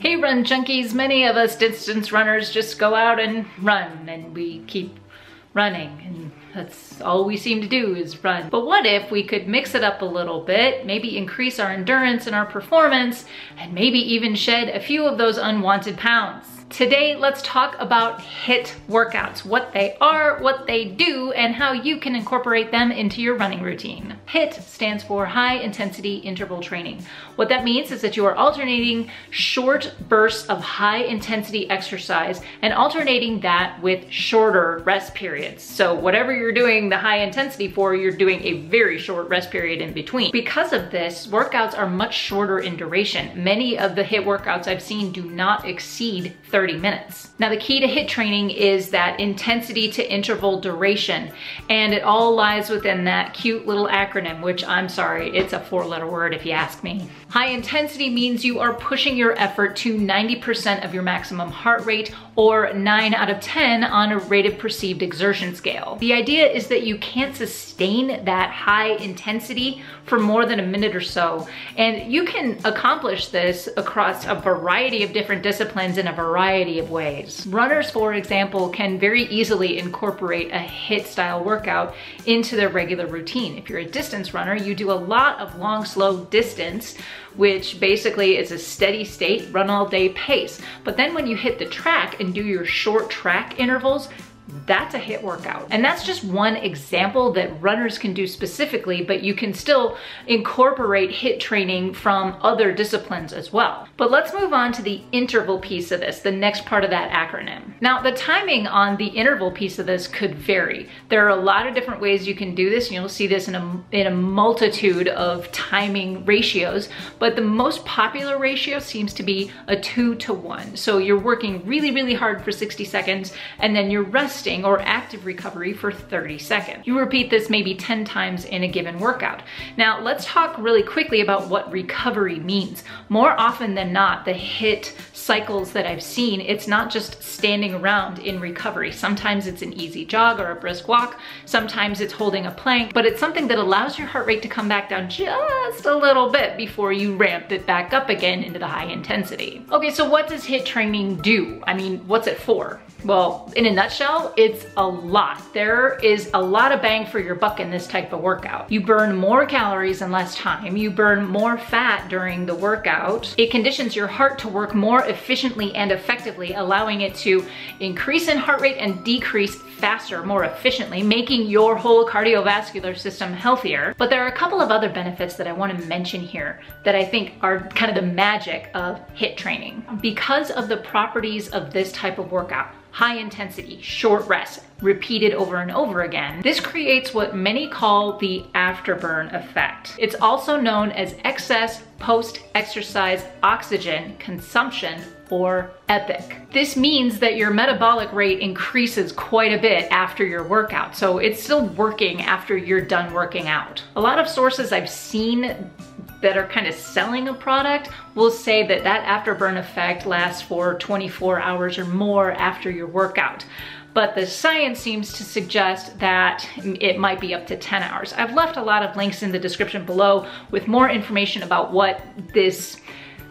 Hey run junkies, many of us distance runners just go out and run and we keep running and that's all we seem to do is run. But what if we could mix it up a little bit, maybe increase our endurance and our performance, and maybe even shed a few of those unwanted pounds? Today, let's talk about HIIT workouts, what they are, what they do, and how you can incorporate them into your running routine. HIIT stands for high intensity interval training. What that means is that you are alternating short bursts of high intensity exercise and alternating that with shorter rest periods. So whatever you're doing the high intensity for, you're doing a very short rest period in between. Because of this, workouts are much shorter in duration. Many of the HIIT workouts I've seen do not exceed 30 minutes. Now the key to HIIT training is that intensity to interval duration, and it all lies within that cute little acronym, which I'm sorry, it's a 4-letter word if you ask me. High intensity means you are pushing your effort to 90% of your maximum heart rate, or 9 out of 10 on a rated perceived exertion scale. The idea is that you can't sustain that high intensity for more than a minute or so, and you can accomplish this across a variety of different disciplines in a variety of ways. Runners, for example, can very easily incorporate a HIIT style workout into their regular routine. If you're a distance runner, you do a lot of long, slow distance, which basically is a steady state, run all day pace. But then when you hit the track and do your short track intervals, that's a HIIT workout. And that's just one example that runners can do specifically, but you can still incorporate HIIT training from other disciplines as well. But let's move on to the interval piece of this, the next part of that acronym. Now, the timing on the interval piece of this could vary. There are a lot of different ways you can do this, and you'll see this in a multitude of timing ratios, but the most popular ratio seems to be a 2-to-1. So you're working really, really hard for 60 seconds, and then you're resting or active recovery for 30 seconds. You repeat this maybe 10 times in a given workout. Now, let's talk really quickly about what recovery means. More often than not, the HIIT cycles that I've seen, it's not just standing around in recovery. Sometimes it's an easy jog or a brisk walk. Sometimes it's holding a plank, but it's something that allows your heart rate to come back down just a little bit before you ramp it back up again into the high intensity. Okay, so what does HIIT training do? I mean, what's it for? Well, in a nutshell, it's a lot. There is a lot of bang for your buck in this type of workout. You burn more calories in less time. You burn more fat during the workout. It conditions your heart to work more efficiently and effectively, allowing it to increase in heart rate and decrease faster, more efficiently, making your whole cardiovascular system healthier. But there are a couple of other benefits that I want to mention here that I think are kind of the magic of HIIT training. Because of the properties of this type of workout, high intensity, short rest, repeated over and over again, this creates what many call the afterburn effect. It's also known as excess post-exercise oxygen consumption, or EPIC. This means that your metabolic rate increases quite a bit after your workout, so it's still working after you're done working out. A lot of sources I've seen that are kind of selling a product will say that that afterburn effect lasts for 24 hours or more after your workout. But the science seems to suggest that it might be up to 10 hours. I've left a lot of links in the description below with more information about what this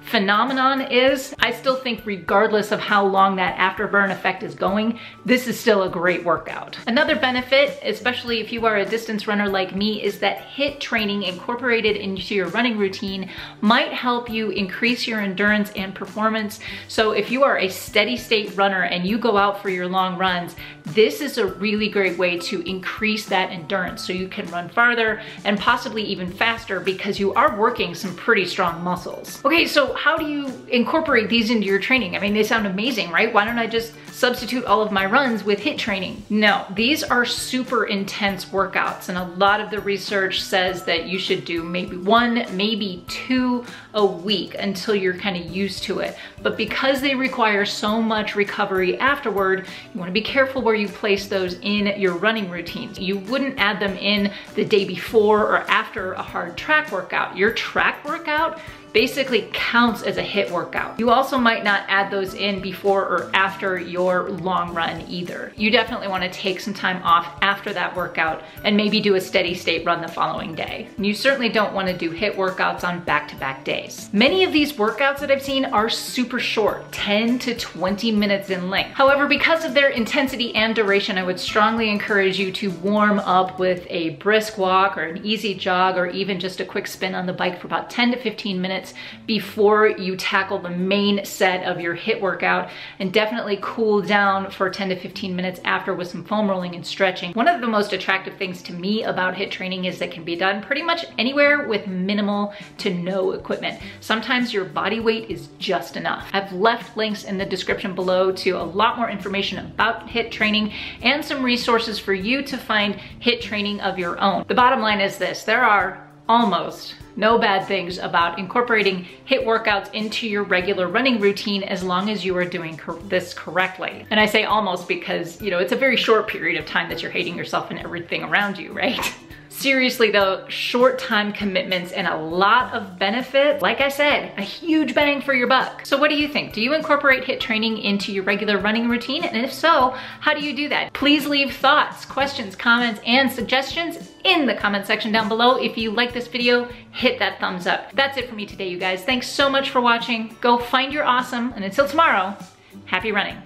phenomenon is. I still think regardless of how long that afterburn effect is going, this is still a great workout. Another benefit, especially if you are a distance runner like me, is that HIIT training incorporated into your running routine might help you increase your endurance and performance. So if you are a steady state runner and you go out for your long runs, this is a really great way to increase that endurance so you can run farther and possibly even faster because you are working some pretty strong muscles. Okay, so how do you incorporate these into your training? I mean, they sound amazing, right? Why don't I just substitute all of my runs with HIIT training? No, these are super intense workouts, and a lot of the research says that you should do maybe 1, maybe 2 a week until you're kind of used to it. But because they require so much recovery afterward, you want to be careful where you place those in your running routines. You wouldn't add them in the day before or after a hard track workout. Your track workout basically counts as a HIIT workout. You also might not add those in before or after your your long run either. You definitely want to take some time off after that workout and maybe do a steady state run the following day. You certainly don't want to do HIIT workouts on back-to-back days. Many of these workouts that I've seen are super short, 10 to 20 minutes in length. However, because of their intensity and duration, I would strongly encourage you to warm up with a brisk walk or an easy jog or even just a quick spin on the bike for about 10 to 15 minutes before you tackle the main set of your HIIT workout, and definitely cool down for 10 to 15 minutes after with some foam rolling and stretching. One of the most attractive things to me about HIIT training is that it can be done pretty much anywhere with minimal to no equipment. Sometimes your body weight is just enough. I've left links in the description below to a lot more information about HIIT training and some resources for you to find HIIT training of your own. The bottom line is this: there are almost no bad things about incorporating HIIT workouts into your regular running routine as long as you are doing this correctly. And I say almost because, you know, it's a very short period of time that you're hating yourself and everything around you, right? Seriously though, short time commitments and a lot of benefit. Like I said, a huge bang for your buck. So what do you think? Do you incorporate HIIT training into your regular running routine? And if so, how do you do that? Please leave thoughts, questions, comments, and suggestions in the comment section down below. If you like this video, hit that thumbs up. That's it for me today, you guys. Thanks so much for watching. Go find your awesome, and until tomorrow, happy running.